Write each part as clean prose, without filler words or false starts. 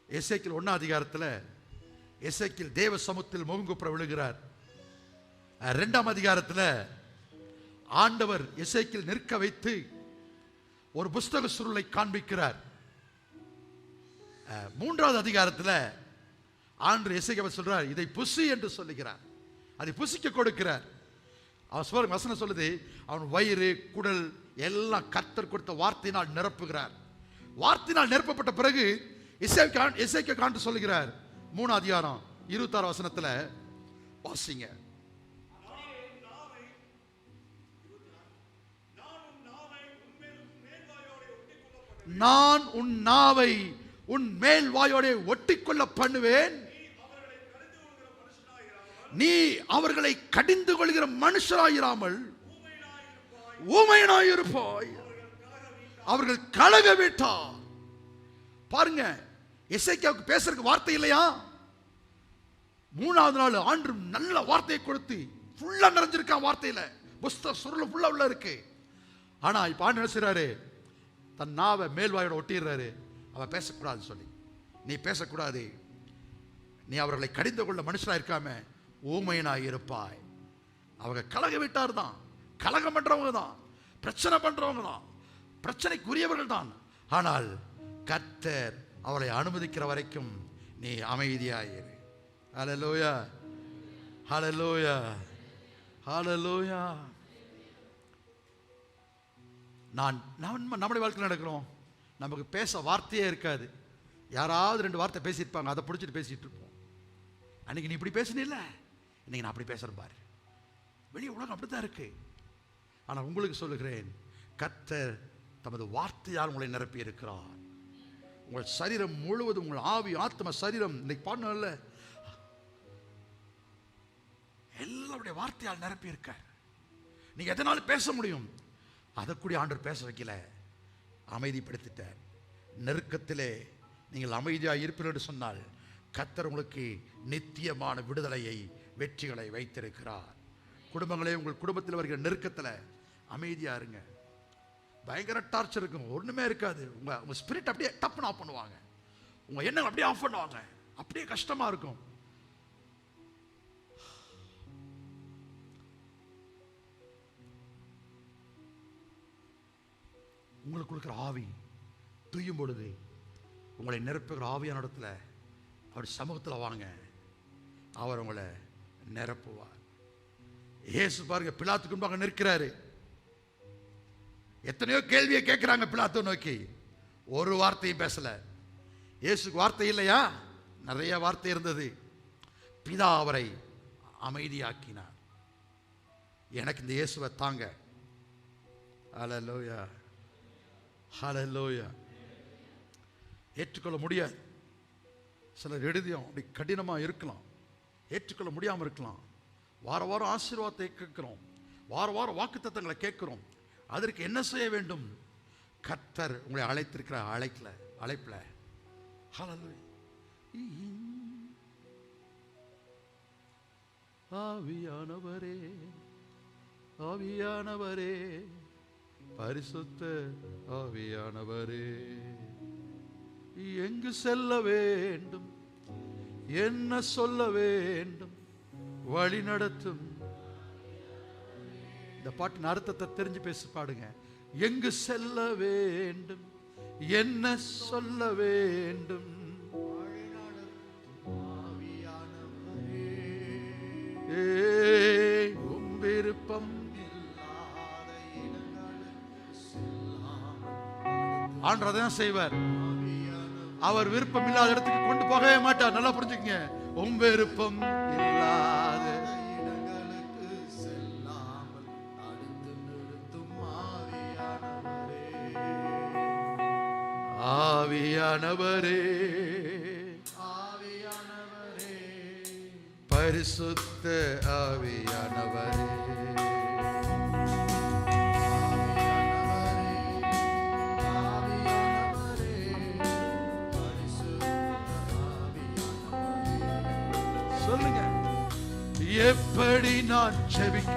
எசேக்கியேல் 1 அதிகாரத்தில் எசேக்கியேல் தேவ சமூகத்தில் முகங்குப்புற விழுகிறார். 2 அதிகாரத்தில் ஆண்டவர் எசேக்கியேல் நிற்க வைத்து ஒரு புஸ்தக சுருளை காண்பிக்கிறார். 3 அதிகாரத்தில் ஆண்டவர் எசேக்கியேல் சொல்றார், இதை புசி என்று சொல்லுகிறார். அதை புசிக்க கொடுக்கிறார். அவர் வசனம் சொல்லுது, அவன் வயிறு குடல் எல்லாம் கர்த்தர் கொடுத்த வார்த்தையினால் நிரப்புகிறார். வார்த்தையினால் நிரப்பப்பட்ட பிறகு எசேக்கியேல் காண்டு சொல்லுகிறார். 3 அதிகாரம் 26 வசனத்தில் வாசிங்க. நான் உன் நாவை உன் மேல் வாயோட ஒட்டிக்கொள்ள பண்ணுவேன், நீ அவர்களை கடிந்து கொள்கிற மனுஷராயிராமல் ஊமையனாயிருப்பாய். அவர்கள் கலக விட்டார். பாருங்க, எசேக்கியாவுக்கு பேசுறதுக்கு வார்த்தை இல்லையா? 3வது நாள் ஆண்டு நல்ல வார்த்தையை கொடுத்து ஃபுல்லா நிறைஞ்சிருக்கான். வார்த்தையில புஸ்தக சுருள் ஃபுல்லா உள்ள இருக்கு. ஆனா இப்ப ஆண்டு என்ன செய்றாரு? தன் நாவை மேல்வாயோட ஒட்டிடுறாரு. அவன் பேசக்கூடாது சொல்லி, நீ பேசக்கூடாது, நீ அவர்களை கடிந்து கொள்ள மனுஷனா இருக்காம ஊமையனாய் இருப்பாய். அவங்க கலக விட்டார் தான், கலகம் பண்றவங்க தான், பிரச்சனை பண்றவங்க தான், பிரச்சனைக்குரியவர்கள் தான். ஆனால் கர்த்தர் அவளை அனுமதிக்கிற வரைக்கும் நீ அமைதியாயிரு. ஹல்லேலூயா, ஹல்லேலூயா, ஹல்லேலூயா. நம்முடைய வாழ்க்கையில் நடக்கிறோம், நமக்கு பேச வார்த்தையே இருக்காது. யாராவது 2 வார்த்தை பேசியிருப்பாங்க, அதை பிடிச்சிட்டு பேசிட்டு இருப்போம். அன்னைக்கு நீ இப்படி பேசினில்ல, இன்னைக்கு நான் அப்படி பேசுறேன் பாரு. வெளியே உலகம் அப்படித்தான் இருக்கு. ஆனால் உங்களுக்கு சொல்லுகிறேன், கர்த்தர் தமது வார்த்தையால் உங்களை நிரப்பி இருக்கிறார். உங்கள் சரீரம் முழுவதும், உங்கள் ஆவி ஆத்ம சரீரம், இன்னைக்கு பாடல எல்லாருடைய வார்த்தையால் நிரப்பி இருக்க. நீங்க எதனாலும் பேச முடியும், அதை கூட ஆண்டவர் பேச வைக்கல, அமைதிப்படுத்திட்டார். நெருக்கத்திலே நீங்கள் அமைதியாக இருப்பீர்கள் என்று சொன்னால் கர்த்தர் உங்களுக்கு நித்தியமான விடுதலையை, வெற்றிகளை வைத்திருக்கிறார். குடும்பங்களே, உங்கள் குடும்பத்தில் வருகிற நெருக்கத்தில் அமைதியா இருங்க. பயங்கர டார்ச்சர் இருக்கும், ஒண்ணுமே இருக்காது. உங்க ஸ்பிரிட் அப்படியே டப்புன்னு ஆஃப் பண்ணுவாங்க, உங்க எண்ணங்கள் அப்படியே ஆஃப் பண்ணுவாங்க, அப்படியே கஷ்டமா இருக்கும். உங்களுக்கு கொடுக்குற ஆவி தூயும் பொழுது உங்களை நிரப்புகிற ஆவியான இடத்துல அவர் சமூகத்தில் வாங்க, அவர் உங்களை நிரப்புவார். இயேசு பாருங்க, பிலாத்துக்கு முன்பாக நிற்கிறாரு. எத்தனையோ கேள்வியை கேட்கிறாங்க பிலாத்தை நோக்கி, ஒரு வார்த்தையும் பேசல. இயேசுக்கு வார்த்தை இல்லையா? நிறைய வார்த்தை இருந்தது. பிதா அவரை அமைதியாக்கினார். எனக்கு இந்த இயேசுவை தாங்க. ஹல்லேலூயா, ஹல்லேலூயா. ஏற்றுக்கொள்ள முடியாது. சிலர் எழுதியும் அப்படி கடினமாக இருக்கலாம், ஏற்றுக்கொள்ள முடியாமல் இருக்கலாம். வார வாரம் ஆசீர்வாதத்தை கேட்கிறோம், வார வாரம் வாக்குத்தத்தங்களை கேட்கிறோம். அதற்கு என்ன செய்ய வேண்டும்? கர்த்தர் உங்களை அழைத்திருக்கிற அழைப்பில் ஹல்லேலூயா. ஆவியானவரே, ஆவியானவரே, பரிசுத்த ஆவியானவரே, எங்கு செல்ல வேண்டும், என்ன சொல்ல வேண்டும், வழி நடத்தும். இந்த பாட்டின் அர்த்தத்தை தெரிஞ்சு பேசி பாடுங்க. எங்கு செல்ல வேண்டும், என்ன சொல்ல வேண்டும், உம் விருப்பம். ஆண்டவர் அதான் செய்வார். அவர் விருப்பம் இல்லாத இடத்துக்கு கொண்டு போகவே மாட்டார். நல்லா புரிஞ்சுக்கங்க. உம் விருப்பம் இல்லாத இடங்களுக்கு செல்லாமல் தடுத்து நிறுத்தும் ஆவியானவரே, ஆவியானவரே, பரிசுத்த ஆவியானவரே, சொல்லுங்க. எப்படி நான் ஜெபிக்க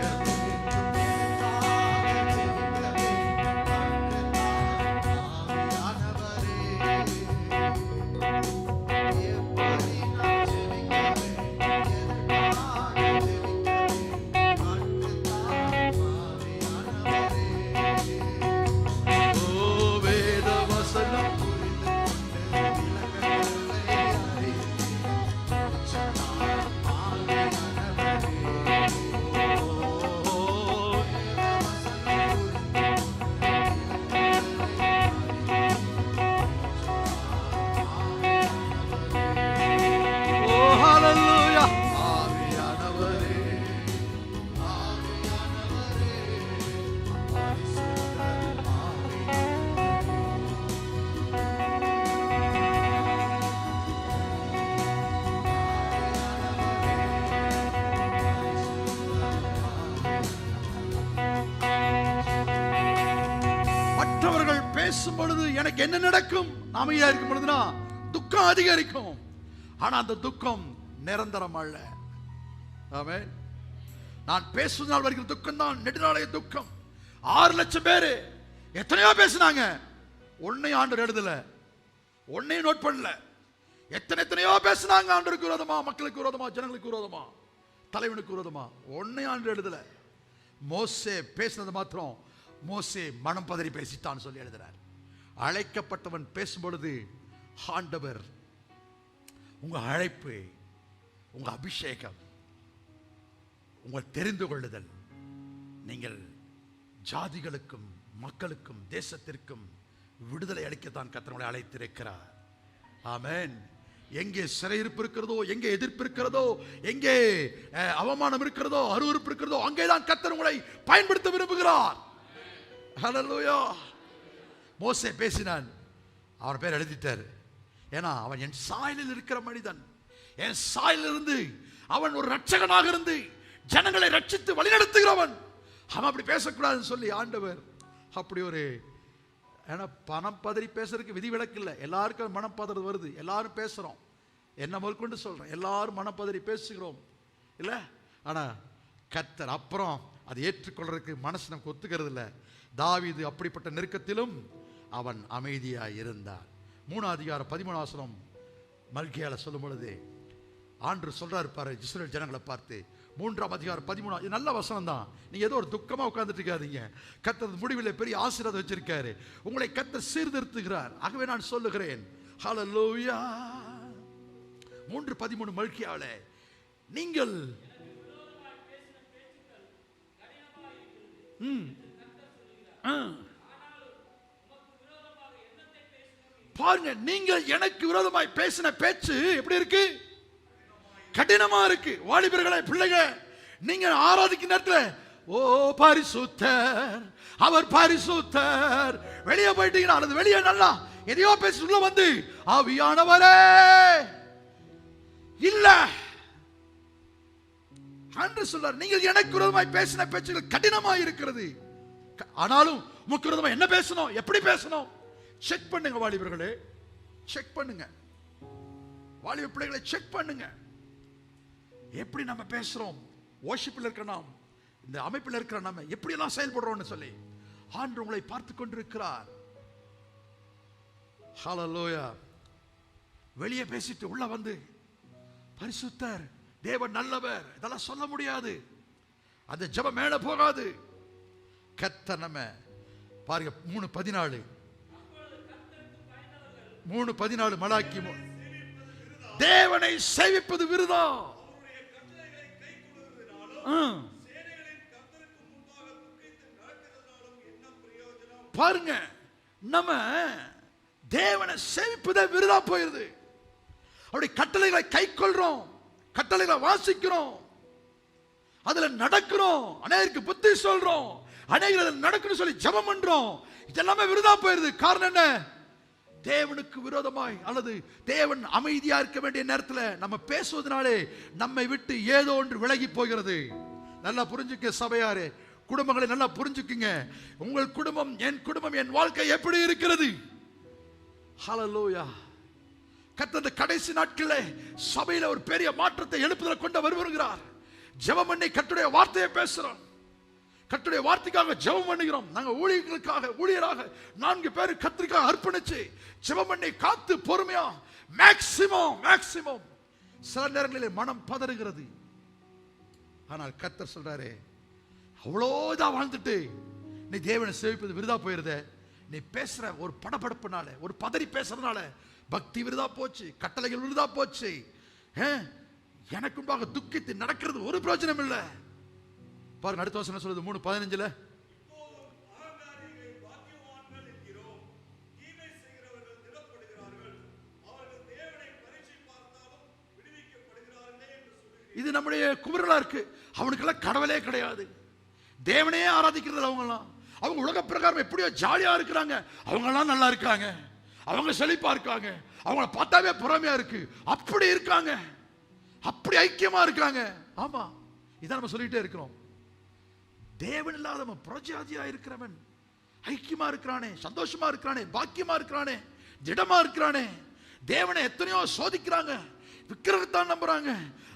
எனக்கு என்ன நடக்கும்? அமைதியா இருக்கும் பொழுதுனா துக்கம் அதிகரிக்கும். ஆனா அந்த துக்கம் நிரந்தரம் அல்ல. ஆமென். நான் பேசுவதால் வருகிற துக்கம் தான் நெடுநாளைய துக்கம். 6 லட்சம் பேரு எத்தனையோ பேசினாங்க, ஒன்னையும் ஆண்டவர் எழுதல, ஒன்னையும் நோட் பண்ணல. எத்தனையோ பேசினாங்க ஆண்டவருக்கு விரோதமா, மக்களுக்கு விரோதமா, ஜனங்களுக்கு விரோதமா, தலைவனுக்கு விரோதமா. ஒன்னையும் ஆண்டவர் எழுதல. மோசே பேசினது மாத்திரம் மோசே மனம் பதறி பேசிட்டான்னு சொல்லி எழுதுறார். அழைக்கப்பட்டவன் பேசும் பொழுது ஆண்டவர் உங்க அழைப்பு, உங்க அபிஷேகம், உங்கள் தெரிந்து கொள்ளுதல், நீங்கள் ஜாதிகளுக்கும் மக்களுக்கும் தேசத்திற்கும் விடுதலை அளிக்கத்தான் கர்த்தர் உங்களை அழைத்திருக்கிறார். ஆமென். எங்கே சிறையிருப்பு இருக்கிறதோ, எங்கே எதிர்ப்பு இருக்கிறதோ, எங்கே அவமானம் இருக்கிறதோ, அருவருப்பு இருக்கிறதோ, அங்கேதான் கர்த்தர் உங்களை பயன்படுத்த விரும்புகிறார். ஹல்லேலூயா. மோசே பேசினான், அவன் பேர் எழுதிட்டார். ஏன்னா அவன் என் சாயலில் இருக்கிற மனிதன், என் சாயலில் இருந்து அவன் ஒரு ரட்சகனாக இருந்து ஜனங்களை ரட்சித்து வழிநடத்துகிறவன். அவன் அப்படி பேசக்கூடாதுன்னு சொல்லி ஆண்டவர் அப்படி ஒரு, ஏன்னா பணம் பதறி பேசுறதுக்கு விதிவிலக்கு இல்லை. எல்லாருக்கும் மனம் பதறது வருது, எல்லாரும் பேசுறோம். என்ன முதற்கொண்டு சொல்றேன், எல்லாரும் மனம் பதறி பேசுகிறோம் இல்லை. ஆனா கர்த்தர் அப்புறம் அதை ஏற்றுக்கொள்றதுக்கு மனசு நமக்கு ஒத்துக்கிறது இல்லை. தாவீது அப்படிப்பட்ட நெருக்கத்திலும் அவன் அமைதியாக இருந்தான். 3 அதிகாரம் 13 வசனம் மல்கியால சொல்லும் பொழுது ஆண்டவர் சொல்றாரு பாரு இஸ்ரவேல் ஜனங்களை பார்த்து. 3 அதிகாரம் 13, இது நல்ல வசனம் தான். நீங்க ஏதோ ஒரு துக்கமா உட்கார்ந்துட்டு இருக்காதீங்க. கர்த்தர் முடிவில் பெரிய ஆசீர்வாதம் வச்சிருக்காரு. உங்களை கர்த்தர் சீர்திருத்துகிறார். ஆகவே நான் சொல்லுகிறேன், ஹல்லேலூயா. 3:13 மல்கியால, நீங்கள் பாருங்க, நீங்கள் எனக்கு விரோதமாய் பேசின பேச்சு எப்படி இருக்கு? கடினமா இருக்கு. வாலிபர்களே, பிள்ளைகள், நீங்க ஆராதிக்கிற நேரத்தில் ஓ பரிசுத்தர், அவர் பரிசுத்தர், வெளியே போயிட்டீங்கன்னா அல்லது வெளியே நல்லா எதையோ பேசி உள்ள வந்து ஆவியானவரே இல்ல என்று சொல்றார். நீங்கள் எனக்கு விரோதமாய் பேசின பேச்சுகள் கடினமா இருக்கிறது. ஆனாலும் உமக்கு விரோதமா என்ன பேசணும், எப்படி பேசணும், செக் பண்ணுங்க வாலிபர்களே, செக் பண்ணுங்க. வாலிப பிள்ளைகளை செக் பண்ணுங்க. எப்படி நம்ம பேசுறோம், வொர்ஷிப்பில் இருக்கிற நாம், இந்த அமைப்பில் இருக்கிற நம்ம எப்படி எல்லாம் செயல்படுறோம்னு சொல்லி ஆண்டவர் உங்களை பார்த்து கொண்டிருக்கிறார். ஹல்லேலூயா. வெளியே பேசிட்டு உள்ள வந்து பரிசுத்தர், தேவன் நல்லவர், இதெல்லாம் சொல்ல முடியாது. அந்த ஜெபம் மேல போகாது. கர்த்தர் நம்ம பாருங்க 3:14 மலாக்கி, தேவனை சேவிப்பது விருதா. பாருங்க, நம்ம தேவனை சேவிப்பதே விருதா போயிருது. அப்படி கட்டளைகளை கை கொள்றோம், கட்டளைகளை வாசிக்கிறோம், அதுல நடக்கிறோம், அநேகருக்கு புத்தி சொல்றோம், அநேகர் நடக்கணும் சொல்லி ஜெபம் பண்றோம், இதெல்லாமே விருதா போயிருது. காரணம் என்ன? தேவனுக்கு விரோதமாய் அல்லது தேவன் அமைதியா இருக்க வேண்டிய நேரத்தில் நம்ம பேசுவதனாலே நம்மை விட்டு ஏதோ ஒன்று விலகி போகிறது. நல்லா புரிஞ்சுக்க சபையாரே, குடும்பங்களை நல்லா புரிஞ்சுக்குங்க. உங்கள் குடும்பம், என் குடும்பம், என் வாழ்க்கை எப்படி இருக்கிறது? ஹல்லேலூயா. கர்த்தர் கடைசி நாட்களில் சபையில ஒரு பெரிய மாற்றத்தை எழுப்புதலை கொண்டு வருகிறார். ஜெபம் பண்ணி கர்த்தருடைய வார்த்தையை பேசுறோம், கர்த்தருடைய வார்த்தைக்காக ஜெபம் பண்ணுகிறோம். நாங்க ஊழியராக 4 பேர் கர்த்தருக்காக அர்ப்பணிச்சு ஜெபம் பண்ணி காத்து பொறுமையா மேக்ஸிமம் சில நேரங்களில் மனம் பதறுகிறது. ஆனால் கர்த்தர் சொல்றாரு, அவ்வளோதான் வாழ்ந்துட்டு நீ தேவனை சேவிப்பது விருதா போயிருத. நீ பேசுற ஒரு படபடப்புனால, ஒரு பதறி பேசுறதுனால பக்தி விருதா போச்சு, கட்டளைகள் விருதா போச்சு. எனக்கு முன்பாக துக்கித்து நடக்கிறது ஒரு பிரயோஜனம் இல்லை. பாருங்க, அடுத்த வசனம் சொல்லுது 3:15. இது நம்முடைய குமரலா இருக்கு. அவனுக்கெல்லாம் கடவுளே கிடையாது, தேவனையே ஆராதிக்கிறது. அவங்க உலக பிரகாரம் எப்படியோ ஜாலியா இருக்கிறாங்க, அவங்கெல்லாம் நல்லா இருக்காங்க, அவங்க செழிப்பா இருக்காங்க, அவங்கள பார்த்தாவே பொறாமையா இருக்கு, அப்படி இருக்காங்க, அப்படி ஐக்கியமா இருக்காங்க. ஆமா, இதான் நம்ம சொல்லிட்டே இருக்கிறோம். தேவன் இல்லாதவன் புறஜாதியா இருக்கிறவன் ஐக்கியமா இருக்கிறானே, சந்தோஷமா இருக்கிறானே, பாக்கியமா இருக்கிறானே, திடமா இருக்கிறானே. தேவனை எத்தனையோ சோதிக்கிறாங்க, விக்கிரகத்தான் நம்புறாங்க,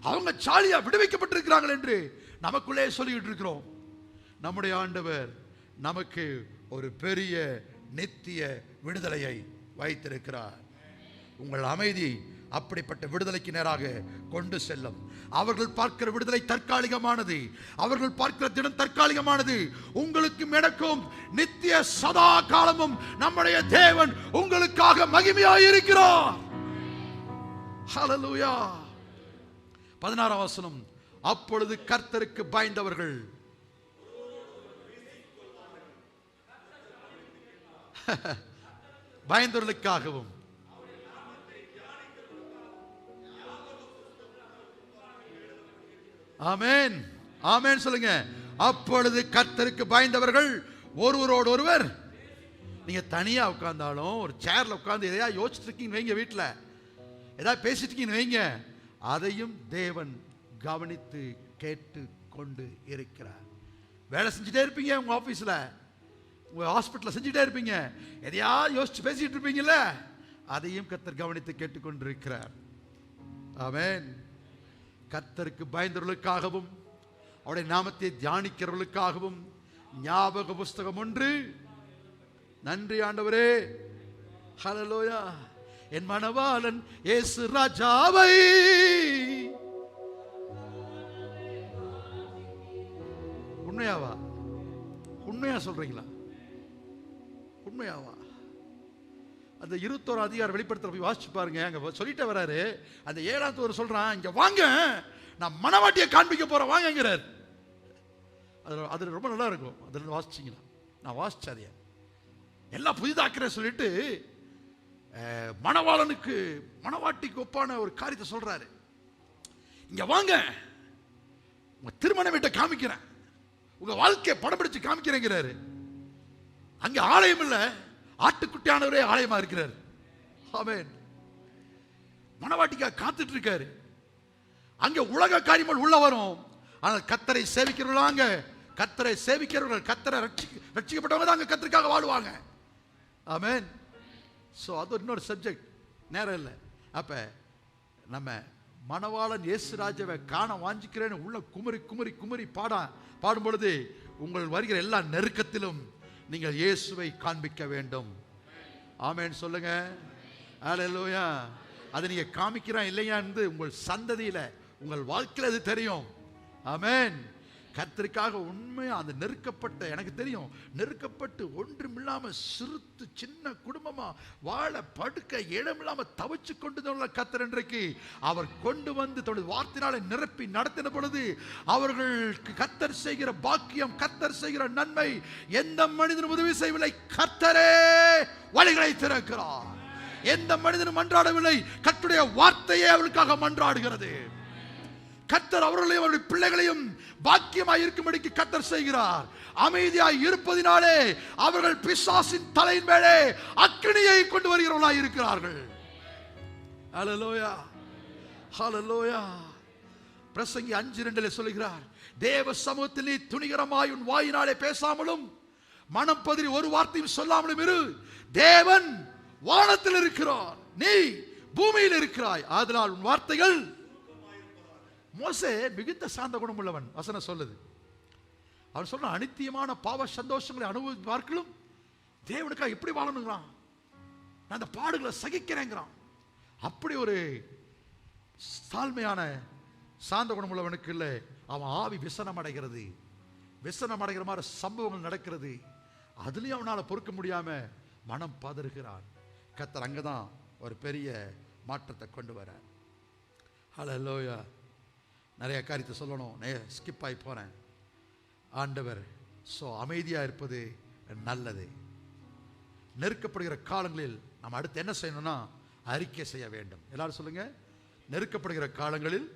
அவங்க சாலியா விடுவிக்கப்பட்டிருக்கிறார்கள் என்று நமக்குள்ளே சொல்லிட்டு இருக்கிறோம். நம்முடைய ஆண்டவர் நமக்கு ஒரு பெரிய நித்திய விடுதலையை வைத்திருக்கிறார். உங்கள் அமைதி அப்படிப்பட்ட விடுதலைக்கு நேராக கொண்டு செல்லும். அவர்கள் பார்க்கிற விடுதலை தற்காலிகமானது, அவர்கள் பார்க்கிற தினம் தற்காலிகமானது. உங்களுக்கும் எனக்கும் நித்திய சதா காலமும் நம்முடைய தேவன் உங்களுக்காக மகிமையாய் இருக்கிறார். ஹல்லேலூயா. 16ஆம் வசனம், அப்பொழுது கர்த்தருக்கு பயந்தவர்கள் பயந்தவர்களுக்காகவும் ஆமென் ஆமென் சொல்லுங்க. அப்பொழுது கர்த்தருக்கு பயந்தவர்கள் ஒருவரோடு ஒருவர், நீங்க தனியா உட்கார்ந்தாலும் ஒரு சேர்ல உட்கார்ந்து எதையா யோசிச்சுட்டு இருக்கீங்க வைங்க, வீட்டில் ஏதாவது பேசிட்டு இருக்கீங்க வைங்க, அதையும் தேவன் கவனித்து கேட்டு கொண்டு இருக்கிறார். வேலை செஞ்சுட்டே இருப்பீங்க, உங்க ஆபீஸ்ல, உங்க ஹாஸ்பிட்டல்ல செஞ்சுட்டே இருப்பீங்க, எதையா யோசிச்சு பேசிட்டு இருப்பீங்கல்ல, அதையும் கர்த்தர் கவனித்து கேட்டுக்கொண்டு இருக்கிறார். ஆமென். கர்த்தருக்கு பயந்தவர்களுக்காகவும் அவருடைய நாமத்தை தியானிக்கிறவர்களுக்காகவும் ஞாபக புஸ்தகம் ஒன்று. நன்றி ஆண்டவரே. ஹல்லேலூயா. என் மணவாளன் இயேசு ராஜாவை உண்மையாவா? உண்மையா சொல்றீங்களா? உண்மையாவா? அந்த 21 அதிகாரம் வெளிப்படுத்தல போய் வாசிச்சு பாருங்க. அங்க சொல்லிட்டு வராரு, அந்த 7வது சொல்றான், இங்க வாங்க, நான் மணவாட்டியை காண்பிக்க போறேன் வாங்கங்கிறார். அது ரொம்ப நல்லா இருக்கும். அதில் வாசிச்சிங்களா? நான் வாசிச்சேன். எல்லாம் புதிதாக்குறேன் சொல்லிட்டு மணவாளனுக்கு மணவாட்டிக்கு ஒப்பான ஒரு காரியத்தை சொல்றாரு. இங்க வாங்க, உங்க திருமண வீட்டை காமிக்கிறேன், உங்க வாழ்க்கையை படம் பிடிச்சு காமிக்கிறேங்கிறாரு. அங்க ஆலயம் இல்ல, ஆட்டுக்குட்டியானவரே ஆலயமா இருக்கிறார். ஆமென். மணவாட்டிக்காக காத்துட்டு இருக்காரு. அங்க உலக காரியங்கள் உள்ள வரும், ஆனால் கர்த்தரை சேவிக்கிறவங்க, கர்த்தரை சேவிக்கிறவர்கள், கர்த்தரை ரட்சிக்கப்பட்டவங்க தான் அங்க கர்த்தருக்காக வாழுவாங்க. ஆமென். சோ அது இன்னொரு சப்ஜெக்ட், நேரம் இல்லை. அப்ப நம்ம மணவாளன் இயேசு ராஜாவை காண வாஞ்சிக்கிறேன்னு உள்ள குமரி குமரி குமரி பாடும் பொழுது உங்கள் வருகிற எல்லா நெருக்கத்திலும் நீங்கள் இயேசுவை காண்பிக்க வேண்டும். ஆமென் சொல்லுங்க. ஹல்லேலூயா. அதை நீங்க காமிக்கிறா இல்லையா என்று உங்கள் சந்ததியில, உங்கள் வாழ்க்கையில் அது தெரியும். ஆமென். கர்த்தருக்காக உண்மையா அந்த நெருக்கப்பட்ட, எனக்கு தெரியும், நெருக்கப்பட்டு ஒன்றுமில்லாம சிறுத்து சின்ன குடும்பமா வாழ படுக்க இடமில்லாம தவிச்சு கொண்டு கர்த்தர் இன்றைக்கு அவர் கொண்டு வந்து தன்னுடைய வார்த்தையினாலே நிரப்பி நடத்தின பொழுது அவர்களுக்கு கர்த்தர் செய்கிற பாக்கியம், கர்த்தர் செய்கிற நன்மை எந்த மனிதனும் உதவி செய்யவில்லை, கர்த்தரே வழிகளை திறக்கிறார். எந்த மனிதனும் மன்றாடவில்லை, கர்த்தருடைய வார்த்தையே அவர்களுக்காக மன்றாடுகிறது. கர்த்தர் அவர்களையும் அவருடைய பிள்ளைகளையும் பாக்கியமாய் இருக்கும்படிக்கு கர்த்தர் செய்கிறார். அமைதியாய் இருப்பதினாலே அவர்கள் பிசாசின் தலையின் மேலே அக்கினியை கொண்டு வருகிறவர்களாய் இருக்கிறார்கள். ஹல்லேலூயா. ஹல்லேலூயா. பிரசங்கி 5:2 சொல்கிறார், தேவ சமூகத்தில் நீ துணிகரமாய் உன் வாயினாலே பேசாமலும் மனம் பதறி ஒரு வார்த்தையும் சொல்லாமலும் இரு. தேவன் வானத்தில் இருக்கிறார், நீ பூமியில் இருக்கிறாய், அதனால் உன் வார்த்தைகள். மோசே மிகுந்த சாந்த குணம் உள்ளவன், வசனம் சொல்லுது. அவன் சொல்ற அனித்தியமான பாவ சந்தோஷங்களை அனுபவிப்பார்களும் தேவனுக்காக எப்படி வாழணுங்கிறான், நான் அந்த பாடுகளை சகிக்கிறேங்கிறான். அப்படி ஒரு தாழ்மையான சாந்த குணம் உள்ளவனுக்கு இல்லை, அவன் ஆவி விசனம் அடைகிறது, விசனம் அடைகிற மாதிரி சம்பவங்கள் நடக்கிறது. அதுலயும் அவனால பொறுக்க முடியாம மனம் பதறுகிறான். கர்த்தர் அங்கதான் ஒரு பெரிய மாற்றத்தை கொண்டு வர. ஹல்லேலூயா. நிறைய காரியத்தை சொல்லணும், ஸ்கிப் ஆகி போறேன். ஆண்டவர் அமைதியாக இருப்பது நல்லது. நெருக்கப்படுகிற காலங்களில் நாம் அடுத்து என்ன செய்யணும்னா அறிக்கை செய்ய வேண்டும். எல்லாரும் சொல்லுங்க, நெருக்கப்படுகிற காலங்களில்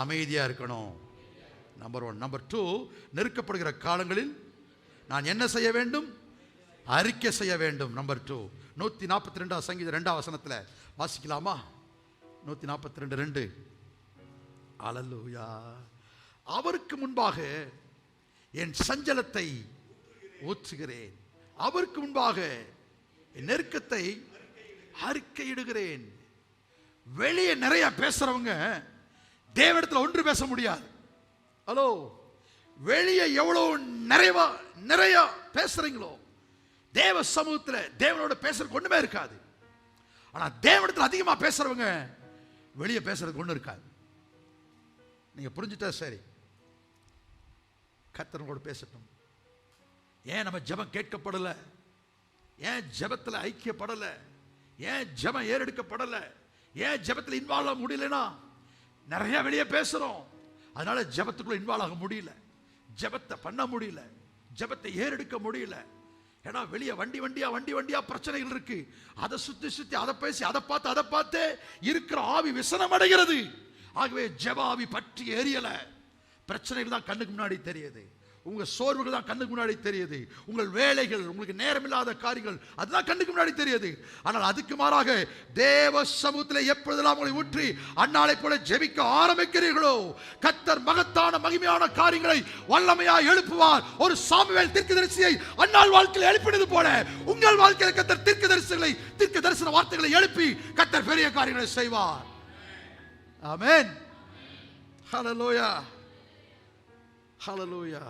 அமைதியா இருக்கணும். நம்பர் 1. நம்பர் 2, நெருக்கப்படுகிற காலங்களில் நான் என்ன செய்ய வேண்டும்? அறிக்கை செய்ய வேண்டும். நம்பர் 2, 142 சங்கீதம் 2 வசனத்தில் வாசிக்கலாமா? 142:2. அல்லேலூயா. அவருக்கு முன்பாக என் சஞ்சலத்தை ஊற்றுகிறேன். அவருக்கு முன்பாக என் நெருக்கத்தை அறிக்கையிடுகிறேன். வெளியே நிறைய பேசுறவங்க தேவனிடத்தில் ஒன்று பேச முடியாது. ஹலோ, வெளியே எவ்வளவு நிறைய பேசுறீங்களோ தேவ சமூகத்தில் தேவனோட பேசுறதுக்கு ஒண்ணுமே இருக்காது. ஆனா தேவனிடத்தில் அதிகமா பேசுறவங்க வெளியே பேசுறதுக்கு ஒண்ணு இருக்காது. நீங்க புரிஞ்சுட்டா சரி. கர்த்தரோட பேசட்டும். ஏன் நம்ம ஜெபம் கேட்கப்படல? ஏன் ஜெபத்தில் ஐக்கியப்படல? ஏன் ஜெபம் ஏறெடுக்கப்படல? ஏன் ஜெபத்தில் இன்வால்வ் ஆக முடியலனா? நிறைய வெளியே பேசுறோம், அதனால ஜெபத்துக்குள்ள இன்வால்வ் ஆக முடியல, ஜெபத்தை பண்ண முடியல, ஜெபத்தை ஏறெடுக்க முடியல. ஏன்னா வெளியே வண்டி வண்டியா பிரச்சனைகள் இருக்கு. அதை சுத்தி அதை பேசி அதை பார்த்து இருக்கிற ஆவி விசனம் அடைகிறது. ஆகவே ஜெப ஆவி பற்றி எரியல. பிரச்சனைகள் தான் கண்ணுக்கு முன்னாடி தெரியுது, உங்க சோர்வுகள் தான் கண்ணுக்கு முன்னாடி தெரியுது, உங்கள் வேலைகள், உங்களுக்கு நேரம் இல்லாத காரியங்கள் அதுதான் கண்ணுக்கு முன்னாடி தெரியுது. ஆனால் அதுக்கு மாறாக தேவ சமூகத்தில் எப்பொழுதெல்லாம் உங்களை ஊற்றி அன்னாலை போல ஜெபிக்க ஆரம்பிக்கிறீர்களோ கர்த்தர் மகத்தான மகிமையான காரியங்களை வல்லமையா எழுப்புவார். ஒரு சாமுவேல் தீர்க்கதரிசியை அன்னாள் வாழ்க்கையில் எழுப்பினது போல உங்கள் வாழ்க்கையில் கர்த்தர் தீர்க்க தரிசன வார்த்தைகளை எழுப்பி கர்த்தர் பெரிய காரியங்களை செய்வார். ஆமென். ஹல்லேலூயா, ஹல்லேலூயா.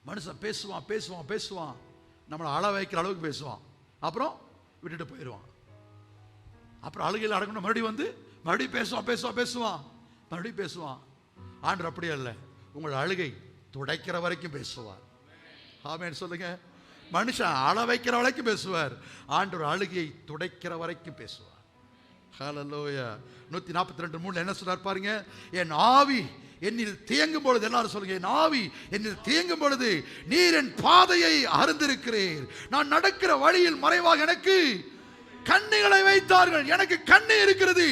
மனுஷன் பேசுவான், நம்மளை அழ வைக்கிற அளவுக்கு பேசுவான், அப்புறம் விட்டுட்டு போயிடுவான். அப்புறம் அழுகையில் அடங்கணும், மறுபடியும் பேசுவான். ஆண்டவர் அப்படியே இல்லை, உங்கள் அழுகை துடைக்கிற வரைக்கும் பேசுவார். ஆமென் சொல்லுங்க. மனுஷன் அழ வைக்கிற வரைக்கும் பேசுவார், ஆண்டவர் அழுகையை துடைக்கிற வரைக்கும் பேசுவார். ஹல்லேலூயா. 142:3 என்ன சொல்றார் பாருங்க. என் ஆவி என்னில் தேங்கும் பொழுது, எல்லாரும் சொல்லுங்க, என் ஆவி என்னில் தேங்கும் பொழுது நீர் என் பாதையை அறிந்திருக்கிறீர். நான் நடக்கிற வழியில் மறைவாக எனக்கு கண்ணிகளை வைத்தார்கள். எனக்கு கண்ணி இருக்கிறது,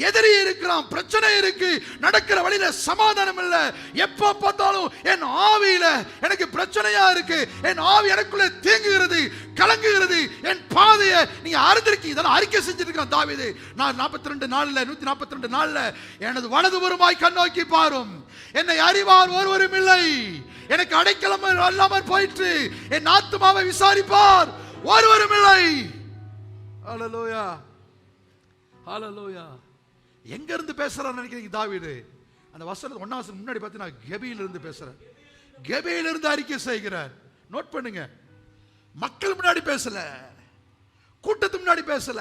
எதிரி இருக்கிறான், பிரச்சனை இருக்கு, நடக்கிற வழியில சமாதானம் இல்லை, எப்ப பார்த்தாலும் என் ஆவியில எனக்கு பிரச்சனையா இருக்கு, என் ஆவி எனக்குள்ள தேங்குகிறது, கலங்குகிறது, என் பாதையை நீங்க அறிந்திருக்கீங்க. இதெல்லாம் அறிக்கை செஞ்சிருக்கான் தாவீது. நான் 142 நாள்ல எனது வலதுபுறமாய் கண்ணோக்கி பாரும், என்னை அறிவார் ஒருவரும் இல்லை, எனக்கு அடைக்கலம் இல்லாமல் போயிற்று, என் ஆத்துமாவை விசாரிப்பார் ஒருவரும் இல்லை. ஹல்லேலூயா, ஹல்லேலூயா. எங்க இருந்து பேசுறான்னு நினைக்கிறீங்க தாவீது? அந்த வசனம் 1 வசனம் முன்னாடி பார்த்தீங்கன்னா கெபியில இருந்து பேசுறார், கெபியில இருந்து அறிக்கை செய்கிறார். நோட் பண்ணுங்க, மக்கள் முன்னாடி பேசல, கூட்டத்துக்கு முன்னாடி பேசல,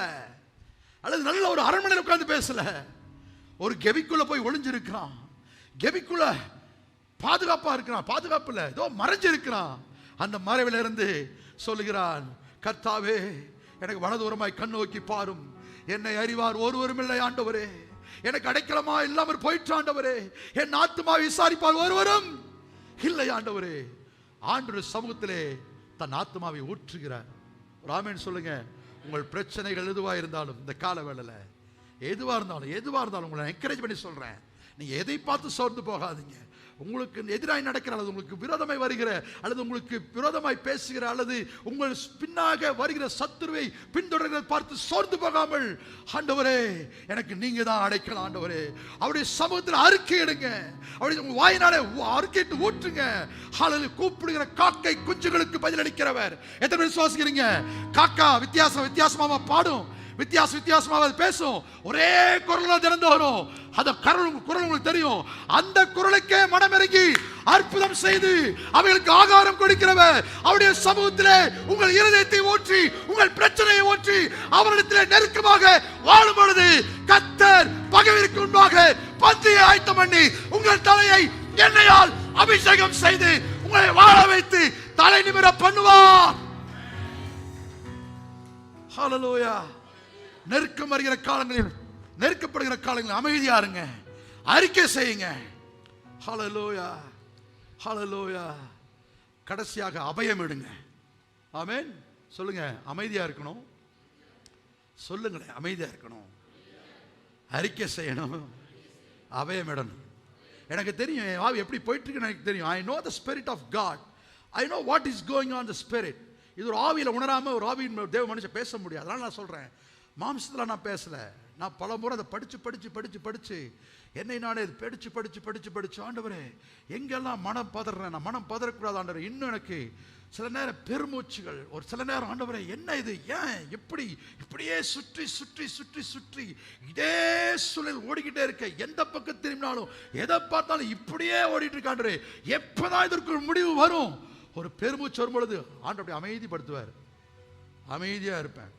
அல்லது நல்ல ஒரு அரண்மனையில் உட்கார்ந்து பேசல, ஒரு கெபிக்குள்ள போய் ஒளிஞ்சிருக்கான், கெபிக்குள்ள பாதுகாப்பா இருக்கிறான், பாதுகாப்பு இல்ல, ஏதோ மறைஞ்சிருக்கிறான். அந்த மறைவில இருந்து சொல்லுகிறான், கர்த்தாவே எனக்கு வலதுபுறமாய் கண் நோக்கி பாரும், என்னை அறிவார் ஒருவரும் இல்லை ஆண்டவரே, எனக்கு அடைக்கலமா இல்லாமல் போயிற்று ஆண்டவரே, என் ஆத்துமாவை விசாரிப்பார் ஒருவரும் இல்லை ஆண்டவரே. ஆண்டவர் சமூகத்திலே தன் ஆத்துமாவை ஊற்றுகிறார். ஆமென் சொல்லுங்க. உங்கள் பிரச்சனைகள் எதுவா இருந்தாலும் இந்த கால வேளையில எதுவா இருந்தாலும் உங்களை என்கரேஜ் பண்ணி சொல்றேன், நீங்க எதை பார்த்து சோர்ந்து போகாதீங்க. உங்களுக்கு எதிராய் நடக்கிற, அல்லது உங்களுக்கு விரோதமாய் வருகிற, அல்லது உங்களுக்கு விரோதமாய் பேசுகிற, அல்லது உங்கள் பின்னாக வருகிற சத்துருவை பின்தொடர்கிறதை பார்த்து சோர்ந்து போகாமல், ஆண்டவரே எனக்கு நீங்க தான் அடைக்கலாம் ஆண்டவரே, அவருடைய சமூகத்தில் அறிக்கையிடுங்க, அவருடைய உங்க வாயினாலே அறிக்கையிட்டு ஊற்றுங்க. ஹல்லேலூயா. கூப்பிடுகிற காக்கை குஞ்சுகளுக்கு பதிலளிக்கிறவர். எத்தனை பேர் விசுவாசிக்கிறீங்க? காக்கா வித்தியாசமா பாடும், வித்தியாசமாக பேசும், ஒரே குரல் திறந்து வரும், அந்த குரல் உங்களுக்கு தெரியும். அந்த குரலுக்கே மனமிறங்கி அற்புதம் செய்து அவைகளுக்கு ஆகாரம் கொடுக்கிறவர். அவருடைய சமூகத்திலே உங்கள் இருதயத்தை ஊற்றி, உங்கள் பிரச்சனையை ஊற்றி, அவரிடத்திலே நெருக்கமாக வாழும் பொழுது கர்த்தர் பகைவருக்கு முன்பாக பந்தியை ஆயத்தம் பண்ணி உங்கள் தலையை எண்ணெயால் அபிஷேகம் செய்து உங்களை வாழ வைத்து தலை நிமிர பண்ணுவார். ஹல்லேலூயா. நெருக்கம் வருகிற காலங்களில், நெருக்கப்படுகிற காலங்களில் அமைதியா இருங்க, அறிக்கை செய்யுங்க. ஹல்லேலூயா, ஹல்லேலூயா. கடைசியாக அபயம் எடுங்க. ஆமென் சொல்லுங்க. அமைதியா இருக்கணும், சொல்லுங்களேன், அமைதியா இருக்கணும், அறிக்கை செய்யணும், அபயம் இடணும். எனக்கு தெரியும் என் ஆவி எப்படி போயிட்டு இருக்குன்னு எனக்கு தெரியும். I know the spirit of God, I know what is going on the spirit. இது ஒரு ஆவியில் உணராம ஒரு ஆவியின் தேவ மனுஷன் பேச முடியாது. அதனால நான் சொல்றேன், மாம்சத்தில் நான் பேசல. நான் பல முறை அதை படிச்சு என்னை நானே படிச்சு ஆண்டவரே, எங்கெல்லாம் மனம் பதறேன், நான் மனம் பதறக்கூடாது ஆண்டவரே. இன்னும் எனக்கு சில நேரம் பெருமூச்சுகள், ஒரு சில நேரம் ஆண்டவரே என்ன இது, ஏன் இப்படியே சுற்றி இதே சூழல் ஓடிக்கிட்டே இருக்க, எந்த பக்கம் திரும்பினாலும் எதை பார்த்தாலும் இப்படியே ஓடிட்டு இருக்காண்டவரே, எப்பதான் இதற்கு ஒரு முடிவு வரும்? ஒரு பெருமூச்சு வரும் பொழுது ஆண்டவரே அமைதிப்படுத்துவார். அமைதியா இருப்பேன்.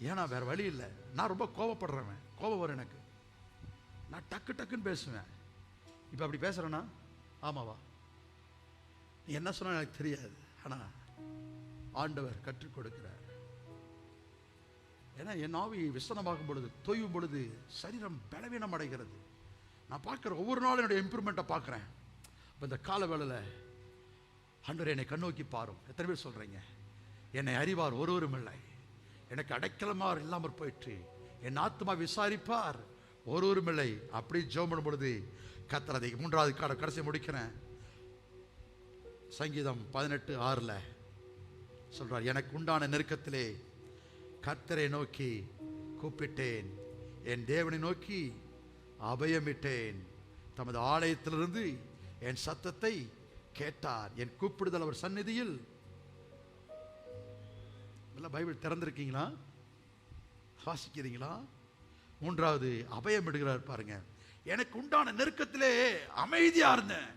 ஏன்னா வேற வழி இல்லை. நான் ரொம்ப கோபப்படுறேன், கோபம் வரும் எனக்கு. நான் டக்குன்னு பேசுவேன். இப்போ அப்படி பேசுறேன்னா ஆமாவா, நீ என்ன சொன்ன எனக்கு தெரியாது, ஆனா ஆண்டவர் கற்றுக் கொடுக்கிறார். ஏன்னா என் ஆவி விசனமாகும் பொழுது, தொய்வும் பொழுது சரீரம் பலவீனம் அடைகிறது. நான் பார்க்குறேன், ஒவ்வொரு நாளும் என்னுடைய இம்ப்ரூவ்மெண்ட்டை பார்க்குறேன். இப்போ இந்த கால வேளையில் ஆண்டவர் என்னை கண்ணோக்கி பாரும். எத்தனை பேர் சொல்றீங்க? என்னை அறிவார் ஒருவரும் இல்லை, எனக்கு அடைக்கலமார் இல்லாமல் போயிற்று, என் ஆத்மா விசாரிப்பார் ஒருவரும் இல்லை. அப்படி ஜெபம் பண்ணும் பொழுது கர்த்தர் அதை 3வது கடைசி முடிக்கிறேன். சங்கீதம் 18:6 சொல்றார், எனக்கு உண்டான நெருக்கத்திலே கர்த்தரை நோக்கி கூப்பிட்டேன், என் தேவனை நோக்கி அபயமிட்டேன், தமது ஆலயத்திலிருந்து என் சத்தத்தை கேட்டார், என் கூப்பிடுதல் அவர் சந்நிதியில். பைபிள் திறந்திருக்கீங்களா? வாசிக்கிறீங்களா? 3வது அபயம் விடுகிறார் பாருங்க. எனக்கு உண்டான நெருக்கத்திலே அமைதியா இருந்தேன்,